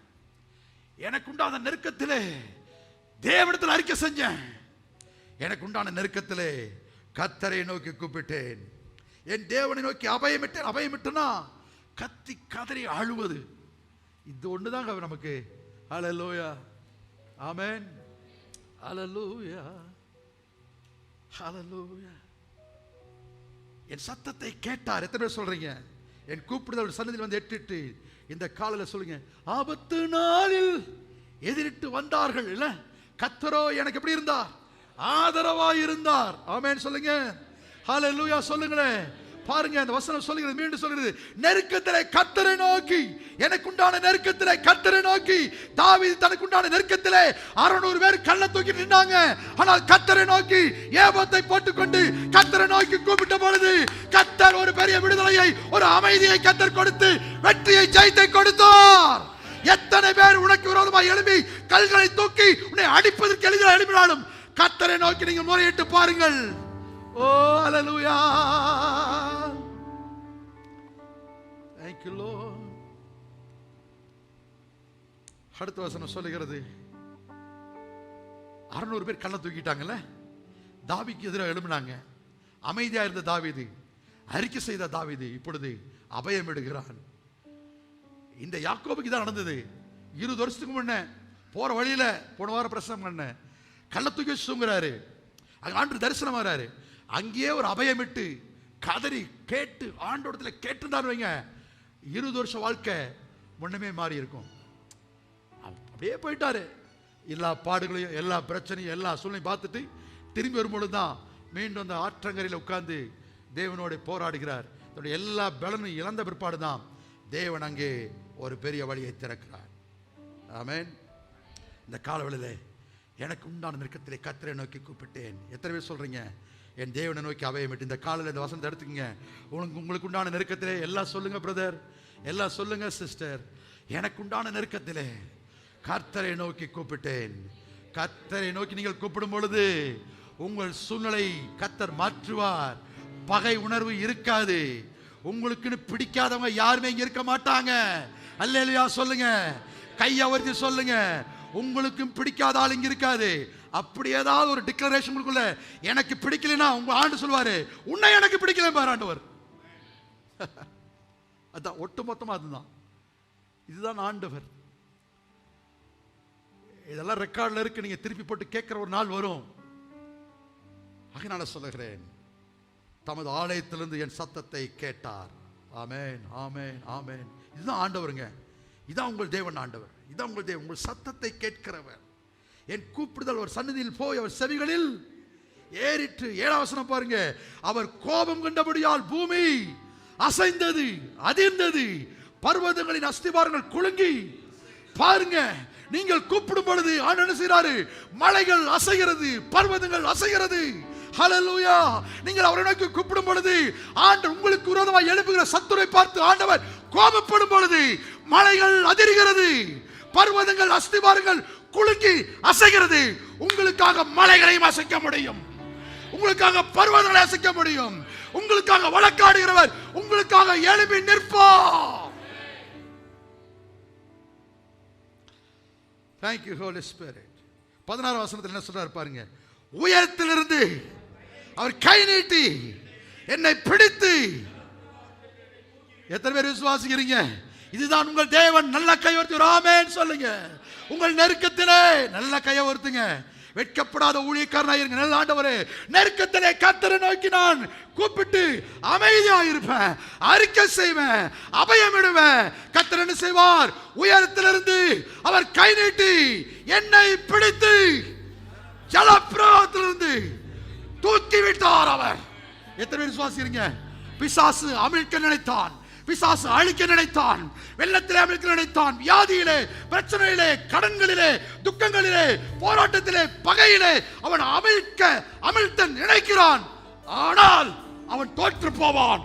எனக்கு உண்டான நெருக்கத்திலே தேவனிடத்தில் அறிக்கை செஞ்சேன், எனக்கு உண்டான நெருக்கத்திலே கர்த்தரை நோக்கி கூப்பிட்டேன், என் தேவனை நோக்கி அபயமிட்டேன். அபயமிட்டுனா கத்தி கதறி அழுவது. இது ஒண்ணுதாங்க நமக்கு. ஹல்லேலூயா, ஆமென், ஹல்லேலூயா, ஹல்லேலூயா. என் சத்தத்தை கேட்டார். எத்தனை பேர் சொல்றீங்க? என் கூப்பிடுதல் சன்னதியில் வந்து எட்டிட்டு இந்த காலையில் சொல்லுங்க, ஆபத்து நாளில் எதிரிட்டு வந்தார்கள் இல்ல, கர்த்தரோ எனக்கு எப்படி இருந்தார்? ஆதரவாய் இருந்தார். ஆமென் சொல்லுங்க, ஹல்லேலூயா சொல்லுங்களேன். பாருங்க, அந்த வசனம் சொல்லுகிறது, மீண்டும் சொல்லுகிறது, நெருக்கத்திலே கர்த்தரை நோக்கி, எனக்கு உண்டான நெருக்கத்திலே கர்த்தரை நோக்கி. தாவீது தனக்கு உண்டான நெருக்கத்திலே 600 பேர் கல்லை தூக்கி நின்னாங்க, ஆனால் கர்த்தரை நோக்கி ஏபோத்தை போட்டுக்கொண்டு கர்த்தரை நோக்கி கூப்பிட்ட பொழுது கர்த்தர் ஒரு பெரிய விடுதலையை, ஒரு அமைதியை கர்த்தர் கொடுத்து வெற்றியை, ஜெயத்தை கொடுத்தார். எத்தனை பேர் உனக்கு விரோதமாக எழும்பி கல்களை தூக்கி உன்னை அடிப்பதற்கு எழும்பினாலும் கர்த்தரை நோக்கி நீங்கள் முறையிட்டு பாருங்கள். ஓ ஹல்லேலூயா, thank you Lord. அடுத்த வசனம் சொல்லுகிறது, 600 பேர் கல்லை தூக்கிட்டாங்கல்ல, தாவீதுக்கு எதிராக எழும்பினாங்க. அமைதியா இருந்த தாவீது, அறிக்கை செய்த தாவீது இப்பொழுது அபயம் எடுக்கிறான். இந்த யாக்கோபுக்கு தான் நடந்தது. 20 வருஷத்துக்கு முன்ன போற வழியில, போன வாரம் பிரசங்கம் பண்ண, கல்லை தூக்கி தூங்குறாரு. அங்க ஆண்டு தரிசனம் வராரு. அங்கேயே ஒரு அபயமிட்டு கதறி கேட்டு ஆண்டோடத்துல கேட்டுதான் வைங்க, 20 வருஷம் வாழ்க்கை முன்னமே மாறி இருக்கும். அப்படியே போயிட்டாரு. எல்லா பாடுகளையும், எல்லா பிரச்சனையும், எல்லா சூழ்நிலையும் பார்த்துட்டு திரும்பி வரும்பொழுது தான் மீண்டும் அந்த ஆற்றங்கரையில் உட்கார்ந்து தேவனோட போராடுகிறார். தன்னுடைய எல்லா பலனும் இழந்த பிற்பாடு தான் தேவன் அங்கே ஒரு பெரிய வழியை திறக்கிறார். ஆமென். இந்த காலவெளியிலே எனக்கு உண்டான நெருக்கத்திலே கர்த்தரை நோக்கி கூப்பிட்டேன். எத்தனை பேர் சொல்றீங்க? என் தேவனை நோக்கி அபயமிட்டு. இந்த காலையில் இந்த வசனத்தை எடுத்துக்கங்க. உங்களுக்கு உண்டான நெருக்கத்திலே எல்லாம் சொல்லுங்க பிரதர், எல்லாம் சொல்லுங்க சிஸ்டர், எனக்கு உண்டான நெருக்கத்திலே கர்த்தரை நோக்கி கூப்பிட்டேன். கர்த்தரை நோக்கி நீங்கள் கூப்பிடும் பொழுது உங்கள் சூழ்நிலை கர்த்தர் மாற்றுவார். பகை உணர்வு இருக்காது. உங்களுக்குன்னு பிடிக்காதவங்க யாருமே இங்க இருக்க மாட்டாங்க. அல்லேலூயா சொல்லுங்க, கையை உயர்த்தி சொல்லுங்க. உங்களுக்கும் பிடிக்காத ஆள் இங்க இருக்காது. அப்படி ஏதாவது ஒரு டிக்ளரேஷன் உங்களுக்குள்ள எனக்கு பிடிக்கலனா உங்க ஆண்டு சொல்வாரு, உன்னை எனக்கு பிடிக்கல பாரு ஆண்டவர். அதான் ஒட்டுமொத்தமா அதுதான். இதுதான் ஆண்டவர். இதெல்லாம் ரெக்கார்ட்ல இருக்கு, நீங்க திருப்பி போட்டு கேட்கிற ஒரு நாள் வரும். அதனால சொல்லுகிறேன், தமது ஆலயத்திலிருந்து என் சத்தத்தை கேட்டார். ஆமென், ஆமென், ஆமென். இதுதான் ஆண்டவருங்க. இதான் உங்கள் தேவன் ஆண்டவர். இதான் உங்கள் தேவன், உங்கள் சத்தத்தை கேட்கிறவர். என் கூப்பிடுதல் அவர் சந்நிதியில் போய் அவர் செவிகளில் ஏறிற்று. 7வது வசனம் பாருங்க, அவர் கோபம் கண்டபடியால் பூமி அசைந்தது, அதிர்ந்தது, பர்வதங்களின் அஸ்திபாரங்கள் குலுங்கி. பாருங்க, நீங்கள் கூப்பிடும் பொழுது ஆண்டவர் என்ன செய்றாரு? மலைகள் அசைகிறது, பர்வதங்கள் அசைகிறது. ஹல்லேலூயா. நீங்கள் அவரை நோக்கி கூப்பிடும் பொழுது ஆண்டவர் உங்களுக்கு விரோதமாக எழுப்புகிற சத்துரை பார்த்து ஆண்டவர் கோபப்படும் பொழுது மலைகள் அதிர்கிறது, பர்வதங்கள் அஸ்திபாரங்கள் குலுக்கி அசைகிறது. உங்களுக்காக மலைகளையும் அசைக்க முடியும், உங்களுக்காக பர்வதங்களை அசைக்க முடியும். உங்களுக்காக வழக்காடுகிறவர் உங்களுக்காக எழுப்பி நிற்பார். Thank you Holy Spirit. 16 வசனத்தில் என்ன சொல்றாரு பாருங்க. உயரத்திலிருந்து அவர் கை நீட்டி என்னை பிடித்து. எத்தனை பேர் விசுவாசிக்கிறீங்க? இதுதான் உங்கள் தேவன். நல்ல கை உயர்த்தி ஆமென் சொல்லுங்க. உங்கள் நெருக்கத்திலே நல்ல கையை உயர்த்துங்க. வெட்கப்படாத ஊழியக்காரனாக இருங்க. நல்ல ஆண்டவரே, நெருக்கத்திலே கர்த்தரை நோக்கி நான் கூப்பிட்டு அமைதியாக இருப்பேன், அறிக்கை செய்வேன், அபயமிடுவேன். கர்த்தர் என்ன செய்வார்? உயரத்திலிருந்து அவர் கை நீட்டி என்னை பிடித்து ஜலப்பிரவாகத்திலிருந்து தூக்கி விட்டார் அவர். எத்தனை பேர் விசுவாசிக்கிறீங்க? பிசாசு அமிழ்க்க நினைத்தான், பிசாசு அழிக்க நினைத்தான், வெள்ளத்திலே அமிழ்க்க நினைத்தான், வியாதியிலே, பிரச்சனையிலே, கடன்களிலே, துக்கங்களிலே, போராட்டத்திலே, பகையிலே அவன் அமிழ்த்த நினைக்கிறான். ஆனால் அவன் தோற்று போவான்.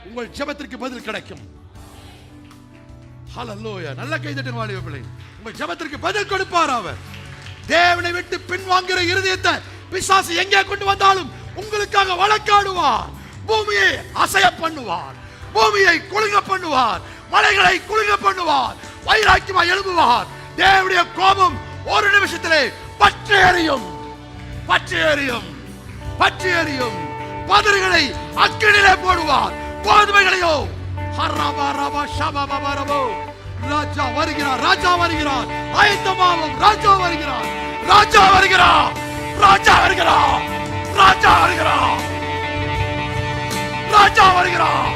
உங்கள் ஜெபத்திற்கு பதில் கிடைக்கும். ஹல்லேலூயா. நல்ல கைதட்டின் வாலிபர்களே, உங்கள் ஜெபத்திற்கு பதில் கொடுப்பார் அவர். தேவனை விட்டு பின்வாங்குகிற இருதயத்தை பிசாசு எங்கே கொண்டு வந்தாலும் உங்களுக்காக வழக்காடுவார். பூமியை அசைய பண்ணுவார், பூமியை குலுங்க பண்ணுவார், மலைகளை குலுங்க பண்ணுவார், வைராக்கியமாய் எழுப்புவார். தேவனுடைய கோபம் ஒரு நிமிஷத்திலே பற்றி எரியும், பற்றி எரியும், பற்றி எரியும். பதறுகளை அக்கினிலே போடுவார், கோதுமைகளையோ ராஜா வருகிறார், ராஜா வருகிறார், ஆயத்தமாகும், ராஜா வருகிறார், ராஜா வருகிறார், ராஜா வருகிறார், ராஜா வருகிறார், ராஜா வருகிறார்.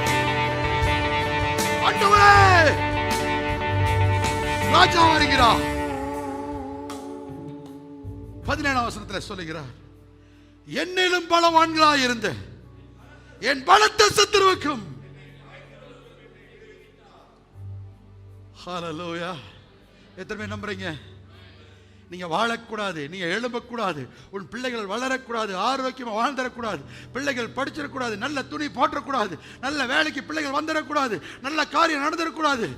ஆண்டவரே, ராஜா வருகிறார். 17ஆம் வசனத்தில் சொல்லுகிறார், என்னிலும் பலவான்களாய் இருந்த என் பலத்த சத்துருவுக்கும். ஹல்லேலூயா. எத்தனை பேர் நம்புறீங்க? நீங்க வாழக்கூடாது, நீங்க எழும்பக்கூடாது, உன் பிள்ளைகள் வளரக்கூடாது, ஆரோக்கியமா வாழ்ந்துடக்கூடாது, பிள்ளைகள் படிச்சிடக்கூடாது, நல்ல துணி போட்டக்கூடாது, நல்ல வேலைக்கு பிள்ளைகள் வந்துடக்கூடாது, நல்ல காரியம் நடந்துடக்கூடாது.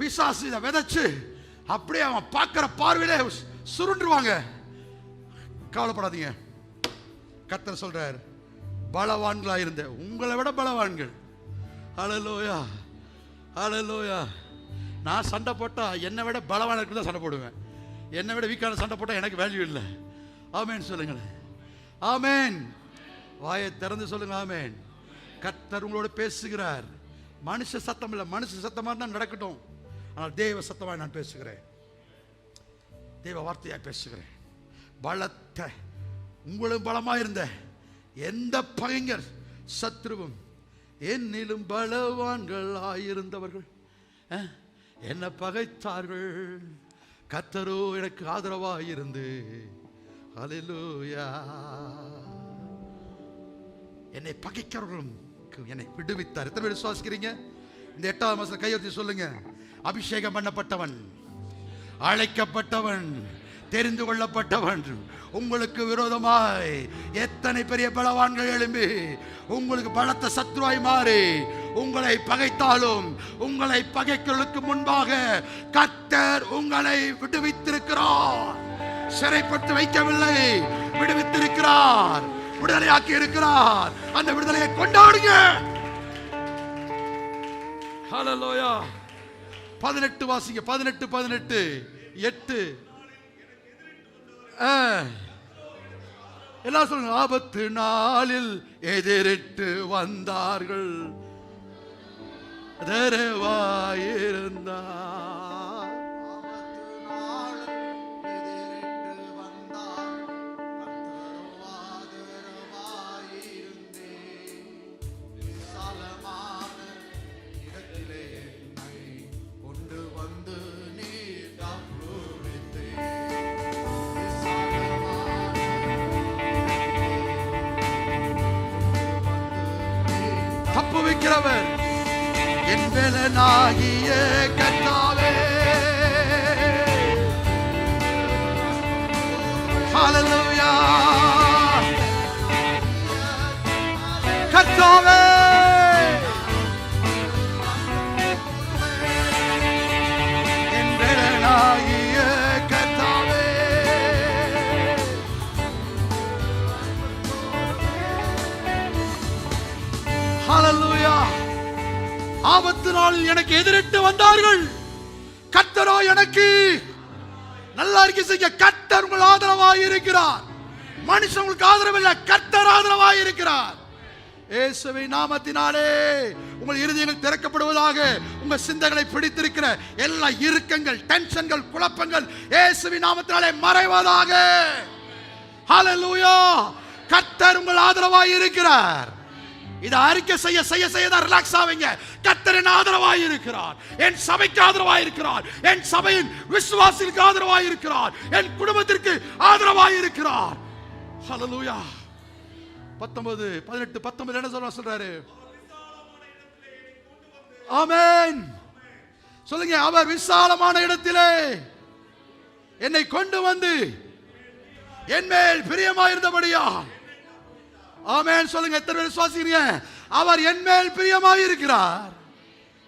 பிசாசு இதை விதைச்சு அப்படியே அவன் பார்க்கிற பார்வையிலே சுருண்டுருவாங்க. கவலைப்படாதீங்க. கர்த்தர் சொல்றார், பலவான்களா இருந்த உங்களை விட பலவான்கள். ஹல்லேலூயா, ஹல்லேலூயா. நான் சண்டை போட்டா என்னை விட பலவானுக்கு தான் சண்டை போடுவேன். என்னை விட வீக்கான சண்டை போட்டால் எனக்கு வேல்யூ இல்லை. ஆமேன் சொல்லுங்களேன். ஆமேன். வாயை திறந்து சொல்லுங்க. ஆமேன். கர்த்தர் உங்களோட பேசுகிறார். மனுஷ சத்தம் இல்லை, மனுஷ சத்தமாக தான் நடக்கட்டும். ஆனால் தேவ சத்தமாக நான் பேசுகிறேன், தேவ வார்த்தையாக பேசுகிறேன். பலத்த உங்களும் பலமாக இருந்த எந்த பகைஞர் சத்ருவும் என்னிலும் பலவான்கள் ஆயிருந்தவர்கள் என்ன பகைத்தார்கள். கர்த்தரோ எனக்கு ஆதரவாக இருந்து ஹல்லேலூயா என்னை பகைக்கிறவர்களும் என்னை விடுவித்தார். எத்தனை பேர் விசுவாசிக்கிறீங்க? இந்த 8ஆம் வசனத்தை கையெழுத்தி சொல்லுங்க. அபிஷேகம் பண்ணப்பட்டவன், அழைக்கப்பட்டவன், தெரிந்து கொள்ளப்பட்டவன். உங்களுக்கு விரோதமாய் எத்தனை பெரிய பலவான்கள் எழும்பி உங்களுக்கு பலத்த சத்ருவாய் மாறி உங்களை பகைத்தாலும் உங்களை பகைக்கிறதுக்கு முன்பாக கர்த்தர் உங்களை விடுவித்திருக்கிறார். சிறைப்பட்டு வைக்கவில்லை, விடுவித்திருக்கிறார், விடுதலையாக்கி இருக்கிறார். அந்த விடுதலையை கொண்டாடுங்க. ஹல்லேலூயா. 18 வாசிங்க. 18 8 எல்லாம் சொல்லுங்க. ஆபத்து நாளில் எதிரிட்டு வந்தார்கள், தரவாயிருந்தார். தப்புவிக்கிறவர் என் வேலனாகிய கர்த்தாவே. ஹல்லேலூயா, கர்த்தாவே. என் வேலனாகிய கர்த்தாவே. ஹல்லேலூயா. ஆபத்து நாளில் எனக்கு எதிரிட்டு வந்தார்கள், கர்த்தரோ எனக்கு நல்லா அறிக்கை செய்ய, கர்த்தர் உங்கள் ஆதரவாய் இருக்கிறார். மனுஷன் உங்களுக்கு ஆதரவில்லை, கர்த்தர் ஆதரவாய் இருக்கிறார். இயேசுவின் நாமத்தினாலே உங்கள் இருதயங்கள் திறக்கப்படுவதாக. உங்கள் சிந்தைகளை பிடித்திருக்கிற எல்லா இறுக்கங்கள், டென்ஷன்கள், குழப்பங்கள் இயேசுவின் நாமத்தினாலே மறைவதாக. ஹல்லேலூயா. கர்த்தர் உங்கள் ஆதரவாய் இருக்கிறார். இதை அறிக்கை செய்ய செய்ய செய்ய தான் ரிலாக்ஸ் ஆவீங்க. கர்த்தர் என் ஆதரவாய் இருக்கிறார், என் சபைக்கு ஆதரவாய் இருக்கிறார், என் சபையின் விசுவாசிகளுக்கு ஆதரவாய் இருக்கிறார், என் குடும்பத்திற்கு ஆதரவாய் இருக்கிறார். ஹல்லேலூயா. 19 18 19 என்ன சொல்றாரு? ஆமென். சொல்லுங்க, அவர் விசாலமான இடத்திலே என்னை கொண்டு வந்து என் மேல் பிரியமாயிருந்தபடியா. ஆமென். சொல்லுங்க, எத்தனை பேர் விசுவாசிக்கிறீங்க? அவர் என் மேல் பிரியமாயிருக்கிறார்.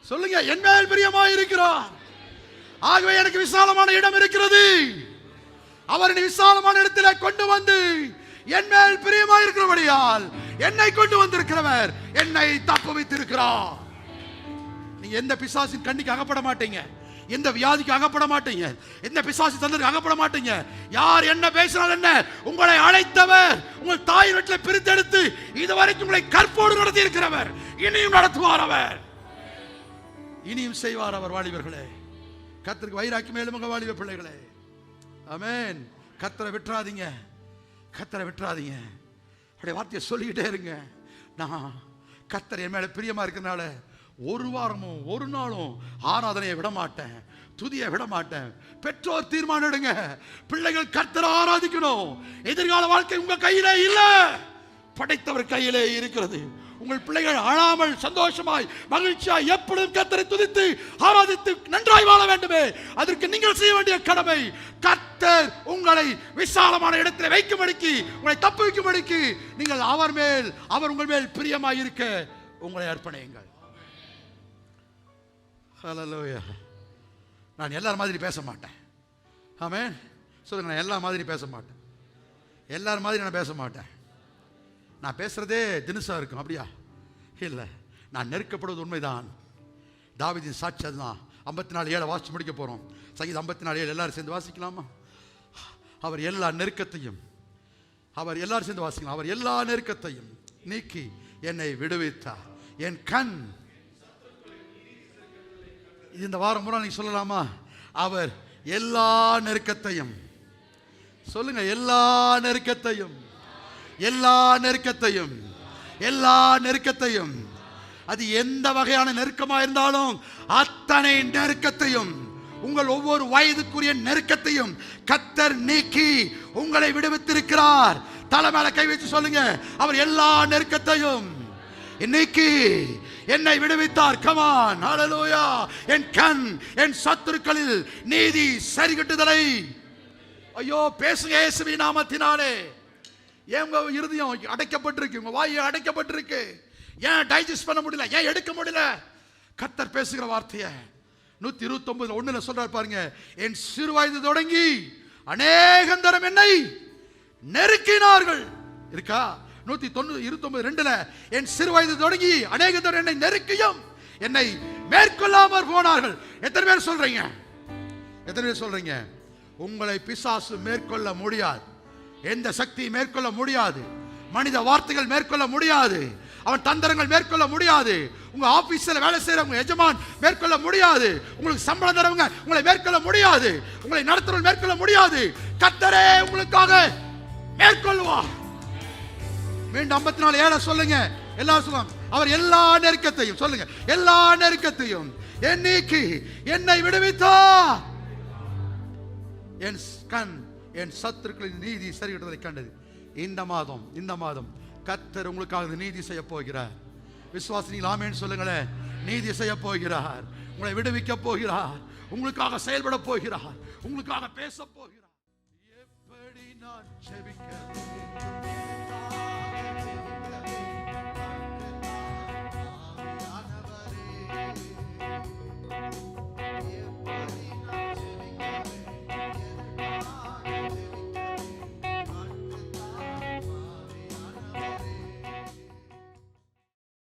சொல்லுங்க, என் மேல் பிரியமாயிருக்கிறார். ஆகவே எனக்கு விசாலமான இடம் இருக்கிறது. அவர் என்னை விசாலமான இடத்திலே கொண்டு வந்து என் மேல் பிரியமாயிருக்கிறபடியால் என்னை கொண்டு வந்திருக்கிறவர் என்னை தப்புவித்திருக்கிறார். நீங்க எந்த பிசாசின் கண்ணிக்கு அகப்பட மாட்டீங்க, எந்த வியாதிக்கு அகப்பட மாட்டீங்க, எந்த பிசாசு தந்தருக்கு அகப்பட மாட்டீங்க. யார் என்ன பேசினால் என்ன, உங்களை அழைத்தவர், உங்கள் தாய் வீட்டில் பிரித்தெடுத்து இதுவரைக்கும் உங்களை கற்போடு நடத்தி இருக்கிறவர் இனியும் நடத்துவார். அவர் இனியும் செய்வார். அவர் வாலிபர்களே, கர்த்தருக்கு வைராக்கி மேலும் வாலிப பிள்ளைகளே. ஆமென். கர்த்தரை விட்டுறாதீங்க, கர்த்தரை விட்டுறாதீங்க. அப்படியே வார்த்தையை சொல்லிக்கிட்டே இருங்க. நான் கர்த்தர் என் மேல பிரியமா இருக்கிறதுனால ஒரு வாரமும் ஒரு நாளும் ஆராதனையை விட மாட்டேன், துதியை விட மாட்டேன். பெற்றோர் தீர்மானம் எடுங்க, பிள்ளைகள் கர்த்தரை ஆராதிக்கணும். எதிர்கால வாழ்க்கை உங்க கையிலே இல்ல, படைத்தவர் கையிலே இருக்கிறது. உங்கள் பிள்ளைகள் அழாமல் சந்தோஷமாய் மகிழ்ச்சியாய் எப்பொழுதும் கர்த்தரை துதித்து ஆராதித்து நன்றாய் வாழ வேண்டுமே. அதற்கு நீங்கள் செய்ய வேண்டிய கடமை, கர்த்தர் உங்களை விசாலமான இடத்தில் வைக்கும்படிக்கு, உங்களை தப்பு வைக்கும்படிக்கு நீங்கள் அவர் உங்கள் மேல் பிரியமாய் இருக்க உங்களை அர்ப்பணியுங்கள். ஹல்லேலூயா. நான் எல்லார் மாதிரி பேச மாட்டேன். ஆமென். சொல்லுங்க, நான் எல்லா மாதிரி பேச மாட்டேன். எல்லார் மாதிரி நான் பேச மாட்டேன். நான் பேசுறதே தினுசா இருக்கும், அப்படியா? இல்லை, நான் நெருக்கப்படுவது உண்மைதான். தாவீதின் சாட்சி அதுதான். 54:7 வாசிச்சு முடிக்க போறோம். சங்கீதம் 54:7 எல்லாரும் சேர்ந்து வாசிக்கலாமா? அவர் எல்லா நெருக்கத்தையும், அவர் எல்லாரும் சேர்ந்து வாசிக்கலாம். அவர் எல்லா நெருக்கத்தையும் நீக்கி என்னை விடுவித்தார். என் கண், இந்த வாரம் முறை நீங்க சொல்லலாமா? அவர் எல்லா நெருக்கத்தையும், சொல்லுங்க, எல்லா நெருக்கத்தையும், எல்லா நெருக்கத்தையும், எல்லா நெருக்கத்தையும், அது எந்த வகையான நெருக்கமா இருந்தாலும் அத்தனை நெருக்கத்தையும், உங்கள் ஒவ்வொரு வயதுக்குரிய நெருக்கத்தையும் கர்த்தர் நீக்கி உங்களை விடுவித்திருக்கிறார். தலை மேல கை வச்சு சொல்லுங்க, அவர் எல்லா நெருக்கத்தையும் நீக்கி என்னை விடுவித்தார். கமான், ஹல்லேலூயா. என் கண் என் சத்துருக்களில் நீதி சரிகட்டுதலை. ஐயோ, பேசுங்க இயேசுவின் நாமத்தினாலே. ஏன் உங்க இருதயம் அடைக்கப்பட்டிருக்கு, உங்க வாய் அடைக்கப்பட்டிருக்கு? ஏன் டைஜஸ்ட் பண்ண முடியல, ஏன் எடுக்க முடியல? கர்த்தர் பேசுகிற வார்த்தையை 129:1 சொல்றார் பாருங்க. என் சிறு வயது தொடங்கி அநேகந்தரம் என்னை நெருக்கினார்கள். இருக்கா? 129:2 என் சிறு வயது தொடங்கி அநேகந்தரம் என்னை நெருக்கியும் என்னை மேற்கொள்ளாமற் போனார்கள். எத்தனை பேர் சொல்றீங்க? எத்தனை பேர் சொல்றீங்க? உங்களை பிசாசு மேற்கொள்ள முடியாது, எந்த சக்தி மேற்கொள்ள முடியாது, மனித வார்த்தைகள் மேற்கொள்ள முடியாது, அவன் தந்திரங்கள் மேற்கொள்ள முடியாது, உங்க ஆபீஸ்ல வேலை செய்யறவங்க எஜமான் மேற்கொள்ள முடியாது, உங்களுக்கு சம்பளம் தரவங்க உங்களை மேற்கொள்ள முடியாது, உங்களை நடத்துறவங்க மேற்கொள்ள முடியாது. கர்த்தரே உங்களுக்காக மேற்கொள்வார். மீண்டும் 54:7 சொல்லுங்க. எல்லாரும் சொல்லுங்க, அவர் எல்லா நெருக்கத்தையும், சொல்லுங்க, எல்லா நெருக்கத்தையும் நீக்கி என்னை விடுவித்தார். என் கண் என் சத்துருக்களின் நீதி சரிகட்டுவதை கண்டது. இந்த மாதம் கர்த்தர் உங்களுக்காக நீதி செய்ய போகிறார். விசுவாசிகள் ஆமென் சொல்லுங்களேன். நீதி செய்ய போகிறார், உங்களை விடுவிக்க போகிறார், உங்களுக்காக செயல்பட போகிறார், உங்களுக்காக பேச போகிறார். எப்படி நான் ஜெபிக்கிறேன்,